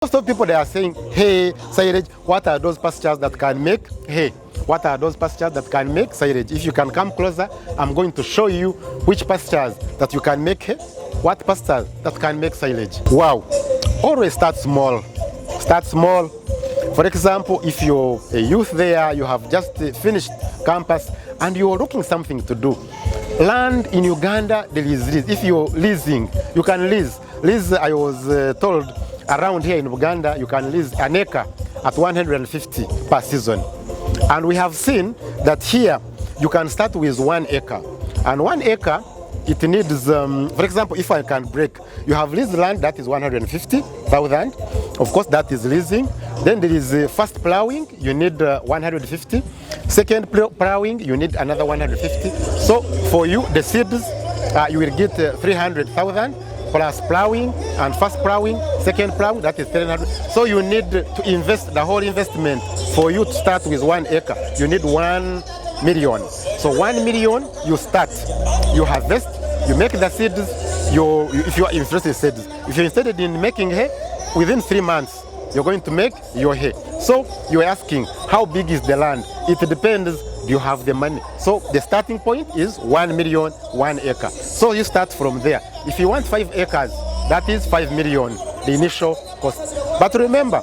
Most of people, they are saying, hey, silage, what are those pastures that can make hay? What are those pastures that can make silage? If you can come closer, I'm going to show you which pastures that you can make hay, what pastures that can make silage. Wow, always start small. Start small. For example, if you're a youth there, you have just finished campus and you're looking something to do. Land in Uganda, there is lease. If you're leasing, you can lease. Lease, I was told, around here in Uganda, you can lease an acre at 150 per season. And we have seen that here, you can start with 1 acre. And 1 acre, it needs, for example, if I can break, you have leased land that is 150,000. Of course, that is leasing. Then there is first plowing, you need 150. Second plowing, you need another 150. So for you, the seeds, you will get 300,000 plus plowing and first plowing, second plowing, that is 300. So you need to invest the whole investment for you to start with 1 acre. You need 1 million. So 1 million, you start, you harvest, you make the seeds. If you are interested in seeds, if you're interested in making hay, within 3 months, you're going to make your hay. So you're asking, how big is the land? It depends, do you have the money? So the starting point is 1 million, 1 acre. So you start from there. If you want 5 acres, that is 5 million, the initial cost. But remember,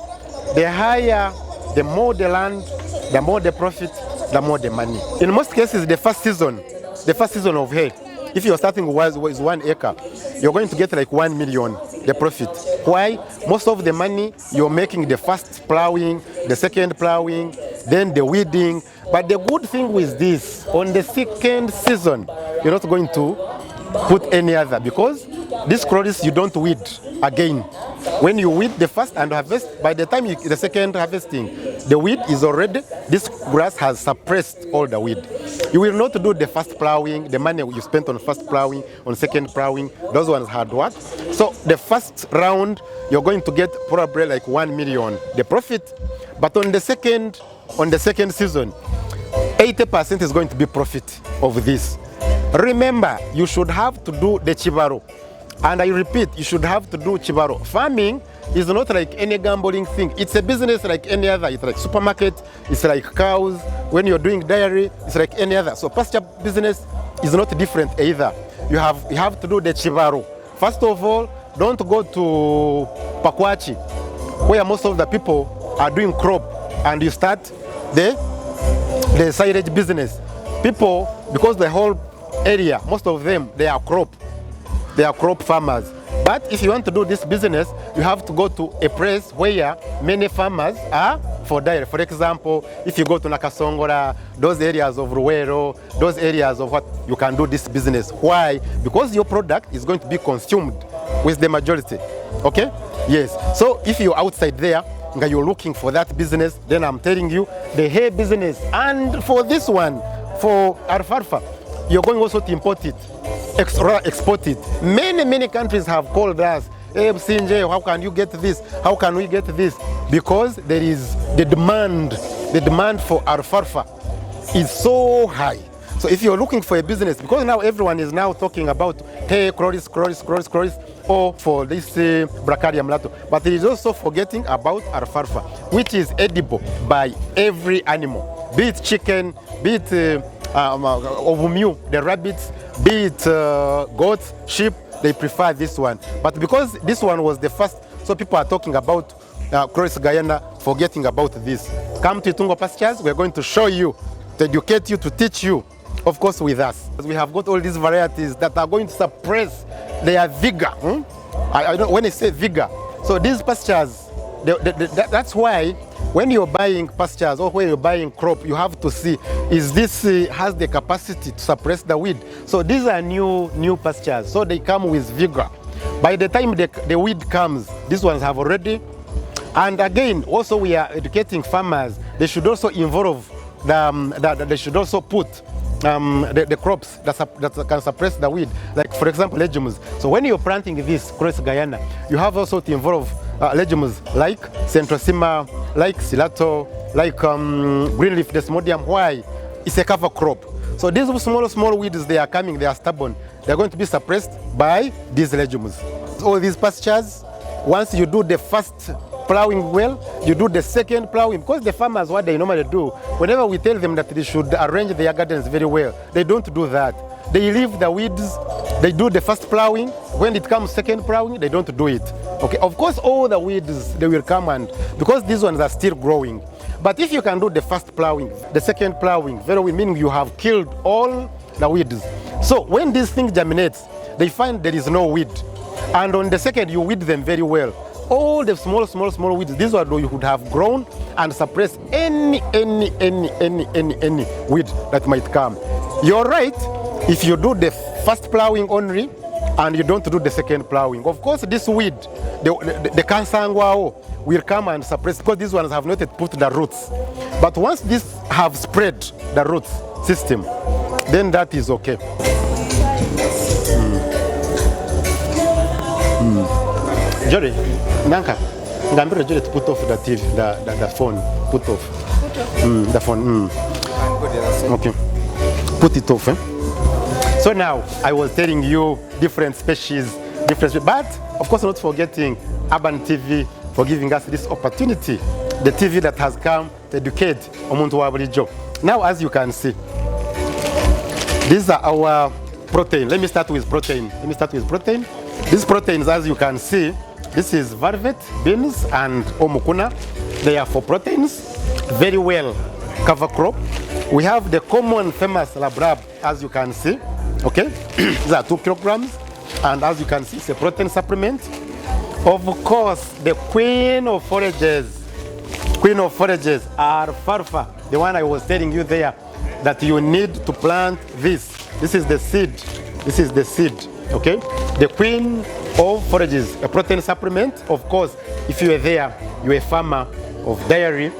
the higher, the more the land, the more the profit, the more the money. In most cases, the first season of hay, if you're starting with 1 acre, you're going to get like 1 million, the profit. Why? Most of the money you're making the first plowing, the second plowing, then the weeding. But the good thing with this, on the second season, you're not going to put any other, because this crops you don't weed again. When you weed the first and harvest, by the time the second harvesting, the weed is already, this grass has suppressed all the weed. You will not do the first plowing, the money you spent on first plowing, on second plowing, those ones hard work. So the first round, you're going to get probably like 1 million, the profit. But on the second season, 80% is going to be profit of this. Remember, you should have to do the chibaro. And I repeat, you should have to do chibaro. Farming is not like any gambling thing. It's a business like any other. It's like supermarket, it's like cows. When you're doing dairy, it's like any other. So pasture business is not different either. You have to do the chibaro. First of all, don't go to Pakwachi, where most of the people are doing crop, and you start the silage business. People, because the whole area, most of them, they are crop farmers. But if you want to do this business, you have to go to a place where many farmers are for dairy. For example, if you go to Nakasongola, those areas of Ruwero, those areas of what, you can do this business. Why? Because your product is going to be consumed with the majority. Okay? Yes. So if you're outside there, and you're looking for that business, then I'm telling you, the hay business. And for this one, for alfalfa, you're going also to import it, export it. Many countries have called us, hey, Busingye, how can you get this? How can we get this? Because there is the demand for alfalfa is so high. So if you're looking for a business, because now everyone is now talking about, hey, chloris, or for this Bracharia mulato, but it is also forgetting about alfalfa, which is edible by every animal, be it chicken, be it ovumu, the rabbits, be it goats, sheep, they prefer this one. But because this one was the first, so people are talking about Cross Guyana, forgetting about this. Come to Itungo Pastures, we're going to show you, to educate you, to teach you, of course with us. We have got all these varieties that are going to suppress their vigor. I don't, when I say vigor, so these pastures, that's why when you're buying pastures or when you're buying crop, you have to see, is this has the capacity to suppress the weed? So these are new pastures, so they come with vigor. By the time the weed comes, these ones have already. And again, also we are educating farmers. They should also involve they should also put the crops that can suppress the weed, like for example legumes. So when you're planting this cross Guyana, you have also to involve legumes like centrosema, like silato, like green leaf desmodium. Why? It's a cover crop. So these small weeds, they are coming, they are stubborn. They're going to be suppressed by these legumes. All these pastures, once you do the first plowing well, you do the second plowing, because the farmers, what they normally do, whenever we tell them that they should arrange their gardens very well, they don't do that. They leave the weeds, they do the first plowing. When it comes second plowing, they don't do it. Okay, of course, all the weeds, they will come, and because these ones are still growing. But if you can do the first plowing, the second plowing, very well, meaning you have killed all the weeds. So when this thing germinates, they find there is no weed. And on the second, you weed them very well. All the small weeds, these are you could have grown and suppress any weed that might come. You're right, if you do the first plowing only and you don't do the second plowing. Of course, this weed, the kansangwao, will come and suppress, because these ones have not yet put the roots. But once these have spread the roots system, then that is okay. Jory, Nanka, Ngambira Jory to put off the TV, the phone, put off. The phone. Okay. Put it off. So now, I was telling you different species, but of course not forgetting Urban TV for giving us this opportunity, the TV that has come to educate Omuntu wa bulijjo. Now, as you can see, these are our protein. Let me start with protein. These proteins, as you can see, this is varieties, beans, and omukuna. They are for proteins, very well cover crop. We have the common famous labrab, as you can see. Okay, these are 2 kilograms, and as you can see, it's a protein supplement. Of course, the queen of forages are alfalfa, the one I was telling you there, that you need to plant this. This is the seed. Okay, the queen of forages, a protein supplement. Of course, if you are there, you're a farmer of dairy,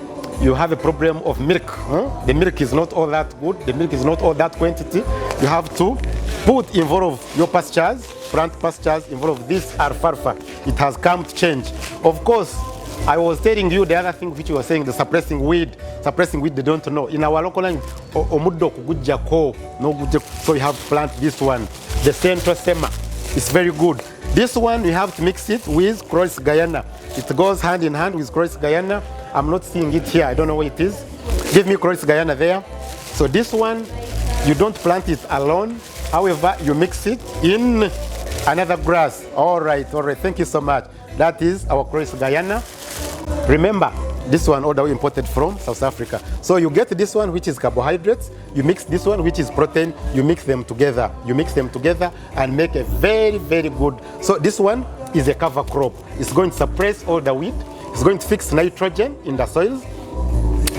you have a problem of milk. The milk is not all that good. The milk is not all that quantity. You have to involve your pastures, plant pastures, involve this alfalfa. It has come to change. Of course, I was telling you the other thing which you were saying, the suppressing weed, they don't know. In our local language, so you have to plant this one. The centrosema is very good. This one, you have to mix it with cross Guyana. It goes hand in hand with cross Guyana. I'm not seeing it here. I don't know what it is. Give me cross Guyana there. So this one, you don't plant it alone. However, you mix it in another grass. All right. Thank you so much. That is our cross Guyana. Remember, this one all the way imported from South Africa. So you get this one, which is carbohydrates. You mix this one, which is protein. You mix them together. And make a very, very good. So this one is a cover crop. It's going to suppress all the weed. It's going to fix nitrogen in the soils.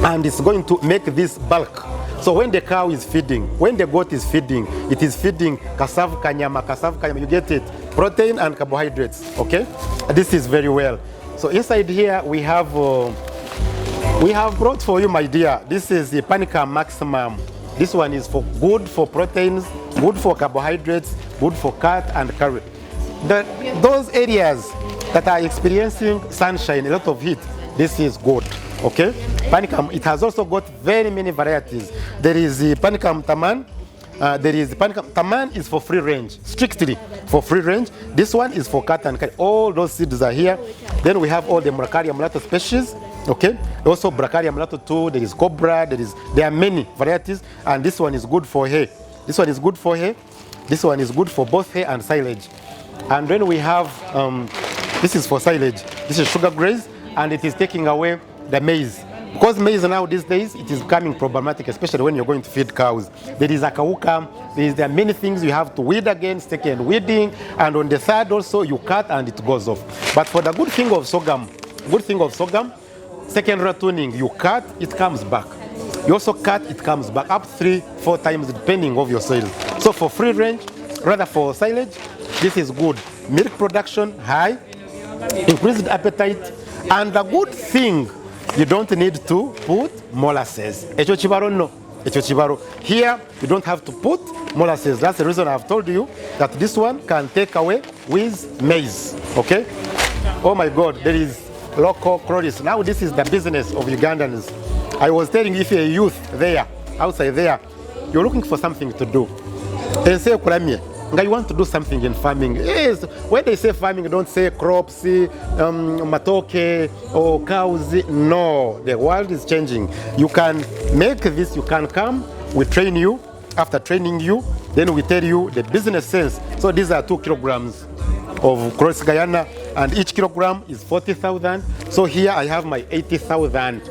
And it's going to make this bulk. So when the cow is feeding, when the goat is feeding, it is feeding kasav kanyama. You get it, protein and carbohydrates. Okay, this is very well. So inside here we have brought for you, my dear. This is the Panica Maximum. This one is good for proteins, good for carbohydrates, good for cat and curry. Those areas that are experiencing sunshine, a lot of heat, this is good. Okay, Panicum, it has also got very many varieties. There is the Panicum Taman. Taman is for free range, strictly for free range. This one is for cat and curry. All those seeds are here. Then we have all the Bracharia mulatto species. Okay, also Bracharia mulatto too. There is Cobra. There are many varieties, and this one is good for hay. This one is good for hay. This one is good for both hay and silage. And then we have this is for silage. This is sugar graze, and it is taking away the maize. Because maize now these days, it is becoming problematic, especially when you're going to feed cows. There is akauka, there are many things you have to weed against, second weeding, and on the third also you cut and it goes off. But for the good thing of sorghum, good thing of sorghum, second row tuning, you cut, it comes back. You also cut, it comes back up 3-4 times depending of your soil. So for free range, rather for silage, this is good. Milk production high, increased appetite, and the good thing, you don't need to put molasses. Echo chibaro no. Echo chibaro. Here, you don't have to put molasses. That's the reason I've told you that this one can take away with maize. Okay? Oh my God, there is local produce. Now this is the business of Ugandans. I was telling you, if you're a youth there, outside there, you're looking for something to do. And say, you want to do something in farming. Yes, when they say farming, don't say crops, matoke, or cows. No, the world is changing. You can make this, you can come, we train you. After training you, then we tell you the business sense. So these are 2 kilograms of gross Guyana, and each kilogram is 40,000. So here I have my 80,000,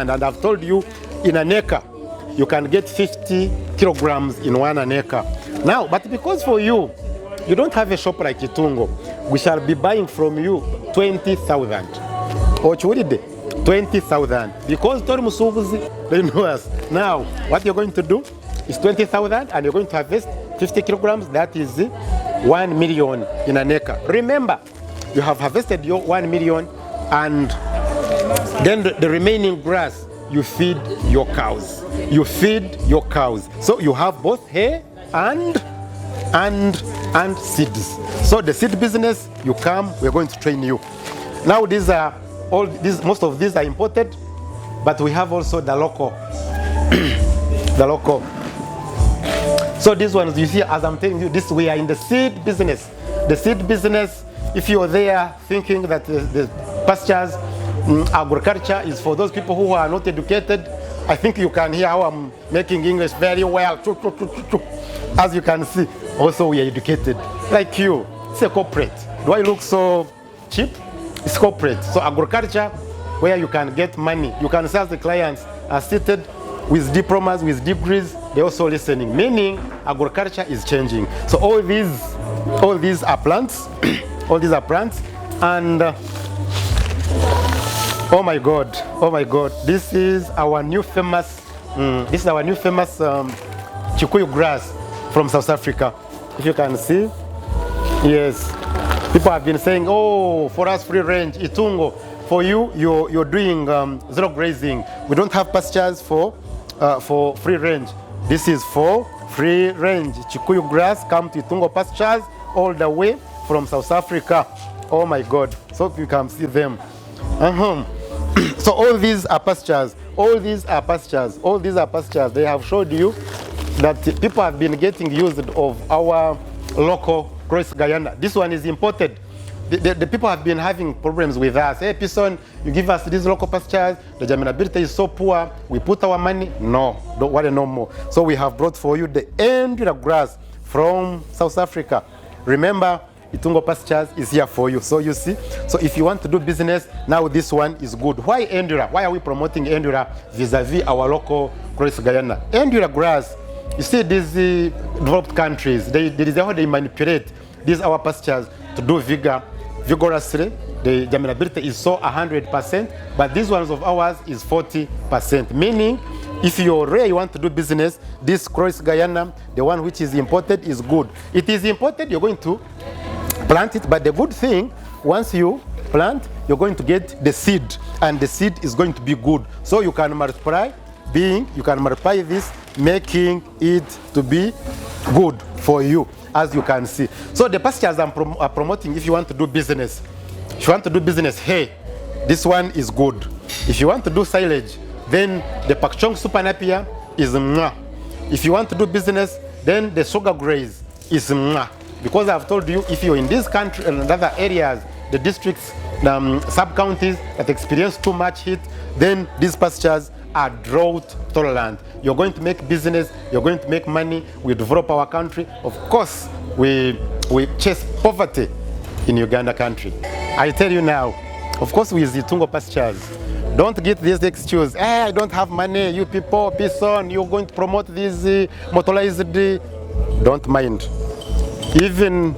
and I've told you in an acre, you can get 50 kilograms in 1 acre. Now, but because for you, you don't have a shop like Itungo, we shall be buying from you 20,000. Or 20,000. Because Tori Musubuzi, they know us. Now, what you're going to do is 20,000, and you're going to harvest 50 kilograms. That is 1 million in an acre. Remember, you have harvested your 1 million, and then the remaining grass, you feed your cows. You feed your cows. So you have both hay and seeds. So the seed business, you come, we're going to train you. Now these are all these, most of these are imported, but we have also the local. The local. So these ones you see, as I'm telling you, this we are in the seed business. The seed business, if you're there thinking that the pastures, agriculture is for those people who are not educated, I think you can hear how I'm making English very well. As you can see, also we are educated. Like you, it's a corporate. Do I look so cheap? It's corporate. So agriculture, where you can get money, you can sell the clients are seated with diplomas, with degrees, they're also listening, meaning agriculture is changing. So all these are plants, all these are plants, and oh my God, this is our new famous, Kikuyu grass from South Africa. If you can see, yes, people have been saying, oh, for us free range, Itungo, for you, you're doing zero grazing. We don't have pastures for free range. This is for free range. Kikuyu grass come to Itungo Pastures all the way from South Africa. Oh my God, so you can see them. So all these are pastures. All these are pastures. All these are pastures. They have showed you that people have been getting used of our local cross Guyana. This one is imported. The people have been having problems with us. Hey, Pison, you give us these local pastures. The germinability is so poor. We put our money. No, don't worry no more. So we have brought for you the Endura grass from South Africa. Remember, Itungo Pastures is here for you. So you see, so if you want to do business, now this one is good. Why Endura? Why are we promoting Endura vis-a-vis our local cross Guyana? Endura grass, you see these developed countries, there is how they manipulate these our pastures to do vigorously. The germinability is so 100%, but these ones of ours is 40%. Meaning, if you're rare, you want to do business, this cross Guyana, the one which is imported, is good. It is imported, you're going to plant it, but the good thing, once you plant, you're going to get the seed, and the seed is going to be good. So you can multiply, this, making it to be good for you, as you can see. So the pastures are promoting if you want to do business. If you want to do business, hey, this one is good. If you want to do silage, then the Pakchong Super Napier is mwah. If you want to do business, then the sugar graze is mwah. Because I've told you, if you're in this country and other areas, the districts, sub-counties that experience too much heat, then these pastures are drought tolerant. You're going to make business, you're going to make money, we develop our country. Of course, we chase poverty in Uganda country. I tell you now, of course, with Itungo Pastures, don't get this excuse, hey, I don't have money, you people, Pison, you're going to promote this motorized, don't mind. Even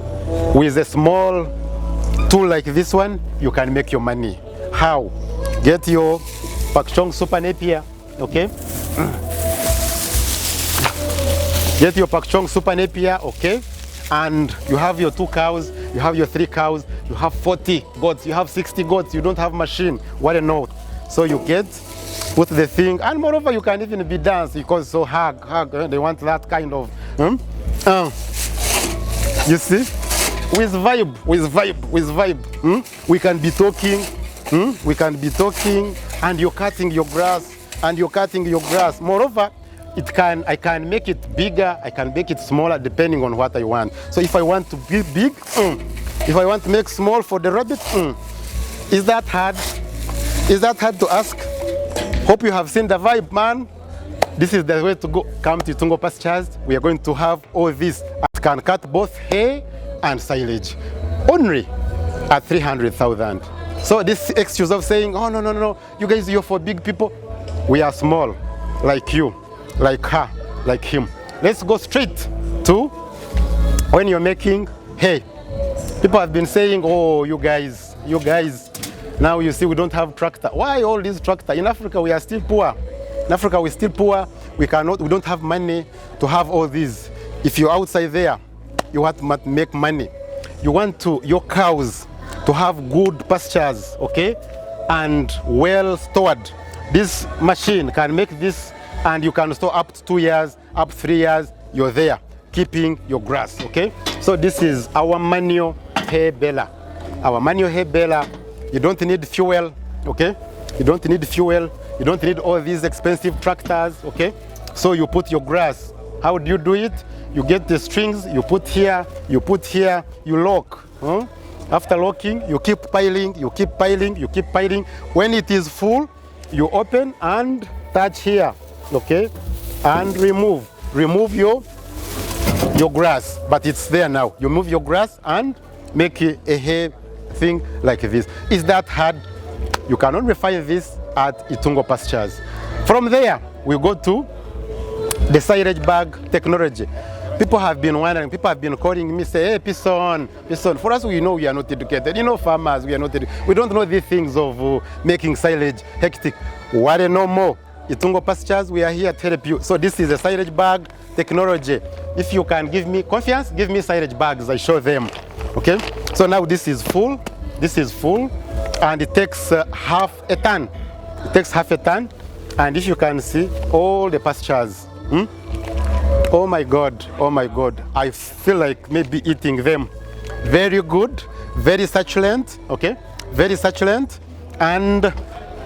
with a small tool like this one, you can make your money. How? Get your Pakchong Super Napier, okay? Get your Pakchong Super Napier, okay? And you have your 2 cows, you have your 3 cows, you have 40 goats, you have 60 goats, you don't have machine, what a note. So you get, put the thing, and moreover you can even be dance because so hug, they want that kind of, you see? With vibe, we can be talking, and you're cutting your grass, Moreover, I can make it bigger, I can make it smaller depending on what I want. So if I want to be big, if I want to make small for the rabbit, is that hard? Is that hard to ask? Hope you have seen the vibe, man. This is the way to go. Come to Itungo Pastures. We are going to have all this. I can cut both hay and silage only at 300,000. So this excuse of saying, oh no, you guys, you're for big people. We are small, like you, like her, like him. Let's go straight to when you're making hay. People have been saying, oh, you guys, now you see we don't have tractor. Why all these tractor? In Africa, we are still poor. In Africa, we're still poor. We don't have money to have all these. If you're outside there, you want to make money. You want your cows to have good pastures, okay? And well stored. This machine can make this, and you can store up to 2 years, up to 3 years, you're there, keeping your grass, okay? So this is our manual hay baler. Our manual hay baler, you don't need fuel, okay? You don't need fuel, you don't need all these expensive tractors, okay? So you put your grass. How do you do it? You get the strings, you put here, you lock. After locking, you keep piling. When it is full, you open and touch here, okay? And remove your grass, but it's there now. You move your grass and make a hay thing like this. Is that hard? You can only find this at Itungo Pastures. From there, we go to the silage bag technology. People have been wondering, people have been calling me, say, hey, Pison. For us, we know we are not educated. You know, farmers, we don't know these things of making silage hectic. What no more? Itungo Pastures, we are here to help you. So this is a silage bag technology. If you can give me confiance, give me silage bags, I show them. Okay? So now this is full, and it takes half a ton. And if you can see all the pastures, oh my God, I feel like maybe eating them. Very good, very succulent, okay? Very succulent, and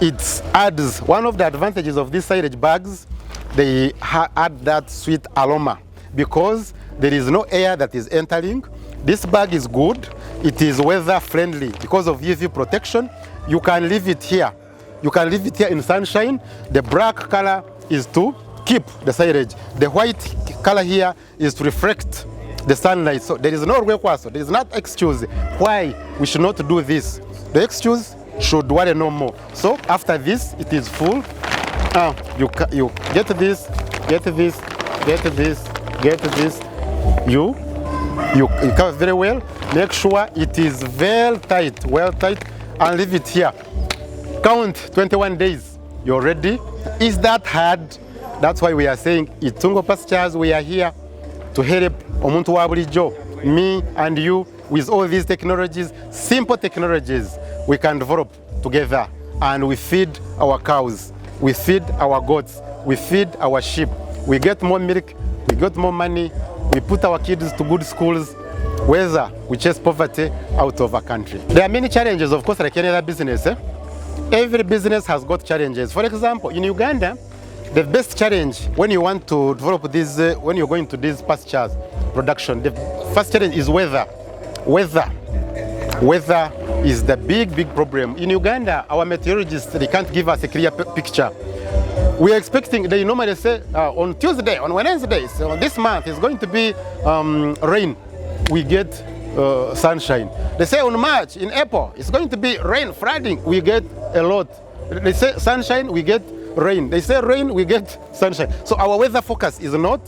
it adds, one of the advantages of these silage bags, they add that sweet aroma because there is no air that is entering. This bag is good, it is weather friendly because of UV protection. You can leave it here. You can leave it here in sunshine. The black color is to keep the silage. The white color here is to reflect the sunlight. So there is no request, there is not excuse why we should not do this. The excuse should want to know more. So after this, it is full. You get this. You cover very well. Make sure it is well tight, and leave it here. Count 21 days. You're ready. Is that hard? That's why we are saying Itungo Pastures, we are here to help omuntu wa bulijjo, me and you, with all these technologies, simple technologies we can develop together, and we feed our cows, we feed our goats, we feed our sheep, we get more milk, we get more money, we put our kids to good schools, whether we chase poverty out of our country. There are many challenges, of course, like any other business. Every business has got challenges. For example, in Uganda, the best challenge when you want to develop this, when you're going to this pastures production, the first challenge is weather. Weather is the big problem. In Uganda, our meteorologists, they can't give us a clear picture. We are expecting, they normally say on Tuesday, on Wednesday, so this month is going to be rain. We get sunshine. They say on March, in April, it's going to be rain, flooding. We get a lot. They say sunshine, we get rain. They say rain, we get sunshine. So our weather focus is not.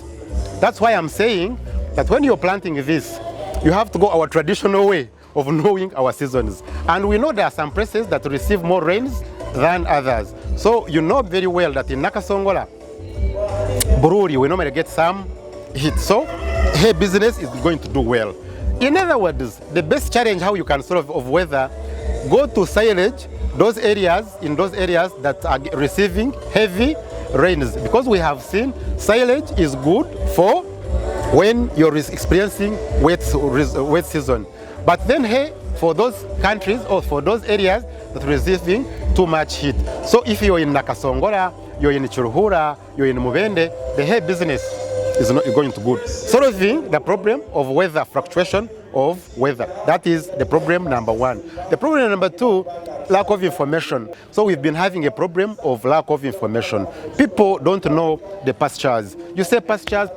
That's why I'm saying that when you're planting this, you have to go our traditional way of knowing our seasons. And we know there are some places that receive more rains than others. So you know very well that in Nakasongola, Bururi, we normally get some heat. So hay business is going to do well. In other words, the best challenge how you can solve of weather, go to silage, those areas that are receiving heavy rains, because we have seen silage is good for when you're experiencing wet season. But then hay for those countries or for those areas that are receiving too much heat. So if you're in Nakasongola, you're in Churuhura, you're in Mubende, the hay business is not going to good. Solving the problem of weather fluctuation of weather. That is the problem number one. The problem number two, lack of information. So we've been having a problem of lack of information. People don't know the pastures. You say pastures,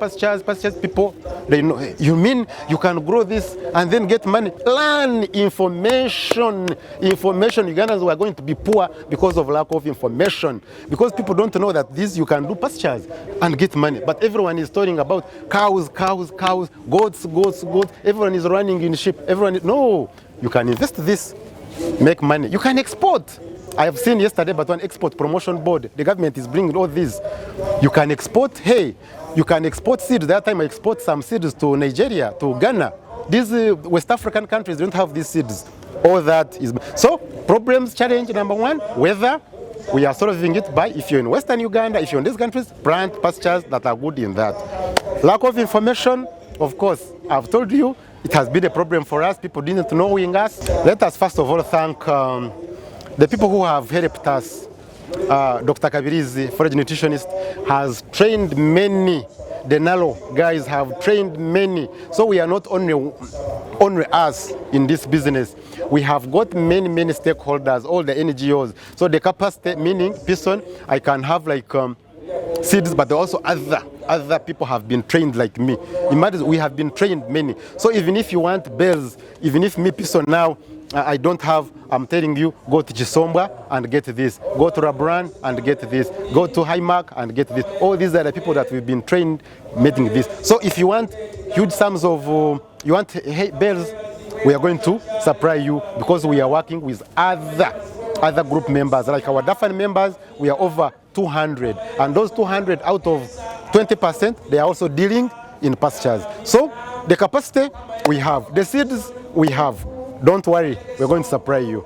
people, they know. You mean you can grow this and then get money? Learn information. Ugandans were going to be poor because of lack of information. Because people don't know that this you can do pastures and get money. But everyone is talking about cows, goats. Everyone is running in sheep. No, you can invest this, make money. You can export. I have seen yesterday, but one export promotion board, the government is bringing all these. You can export hay. You can export seeds. That time I export some seeds to Nigeria, to Ghana. These West African countries don't have these seeds. All that is so problems. Challenge number one: weather. We are solving it by, if you're in Western Uganda, if you're in these countries, plant pastures that are good in that. Lack of information, of course, I've told you, it has been a problem for us. People didn't know us. Let us first of all thank the people who have helped us. Dr. Kabirizi, forage nutritionist, has trained many. The Nalo guys have trained many. So we are not only us in this business. We have got many stakeholders, all the NGOs. So the capacity, meaning Pison, I can have like seeds, but also other people have been trained like me. Imagine we have been trained many. So even if you want bells, even if me Pison now, I don't have, I'm telling you, go to Chisombwa and get this. Go to Rabran and get this. Go to Highmark and get this. All these are the people that we've been trained making this. So if you want huge sums of, you want bells, we are going to supply you because we are working with other group members. Like our DAFAN members, we are over 200. And those 200 out of 20%, they are also dealing in pastures. So the capacity we have, the seeds we have. Don't worry, we're going to supply you.